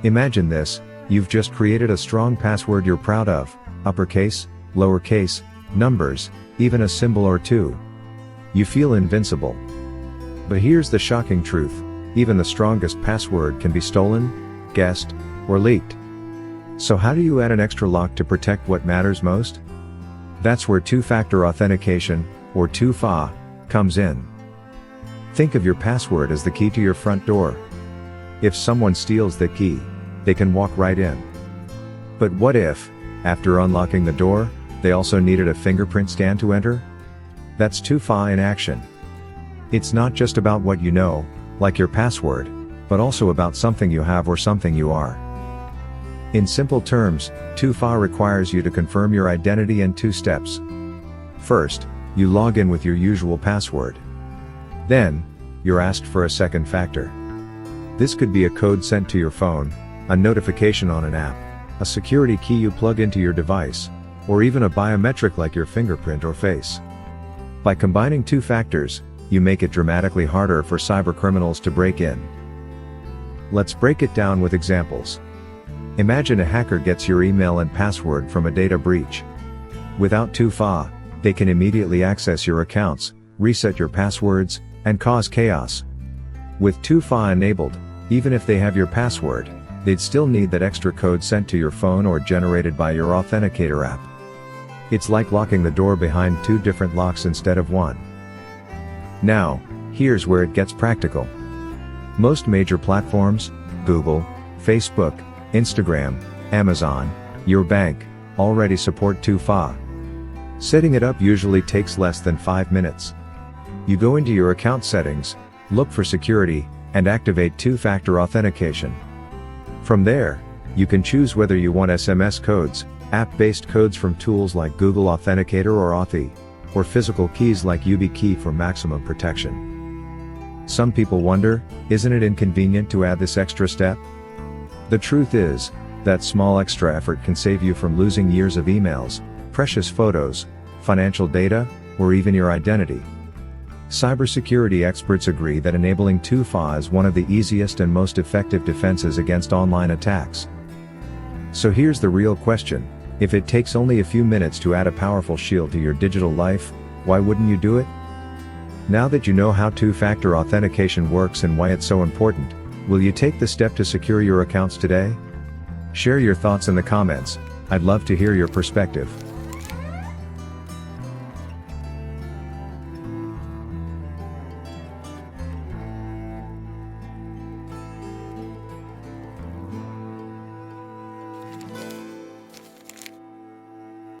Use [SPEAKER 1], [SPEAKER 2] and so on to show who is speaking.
[SPEAKER 1] Imagine this, you've just created a strong password you're proud of, uppercase, lowercase, numbers, even a symbol or two. You feel invincible. But here's the shocking truth, even the strongest password can be stolen, guessed, or leaked. So how do you add an extra lock to protect what matters most? That's where two-factor authentication, or 2FA, comes in. Think of your password as the key to your front door. If someone steals the key, they can walk right in. But what if, after unlocking the door, they also needed a fingerprint scan to enter? That's 2FA in action. It's not just about what you know, like your password, but also about something you have or something you are. In simple terms, 2FA requires you to confirm your identity in 2 steps. First, you log in with your usual password. Then, you're asked for a second factor. This could be a code sent to your phone, a notification on an app, a security key you plug into your device, or even a biometric like your fingerprint or face. By combining 2 factors, you make it dramatically harder for cybercriminals to break in. Let's break it down with examples. Imagine a hacker gets your email and password from a data breach. Without 2FA, they can immediately access your accounts, reset your passwords, and cause chaos. With 2FA enabled, even if they have your password, they'd still need that extra code sent to your phone or generated by your authenticator app. It's like locking the door behind 2 different locks instead of 1. Now, here's where it gets practical. Most major platforms, Google, Facebook, Instagram, Amazon, your bank, already support 2FA. Setting it up usually takes less than 5 minutes. You go into your account settings, look for security, and activate 2-factor authentication. From there, you can choose whether you want SMS codes, app-based codes from tools like Google Authenticator or Authy, or physical keys like YubiKey for maximum protection. Some people wonder, isn't it inconvenient to add this extra step? The truth is, that small extra effort can save you from losing years of emails, precious photos, financial data, or even your identity. Cybersecurity experts agree that enabling 2FA is one of the easiest and most effective defenses against online attacks. So here's the real question, if it takes only a few minutes to add a powerful shield to your digital life, why wouldn't you do it? Now that you know how 2-factor authentication works and why it's so important, will you take the step to secure your accounts today? Share your thoughts in the comments, I'd love to hear your perspective.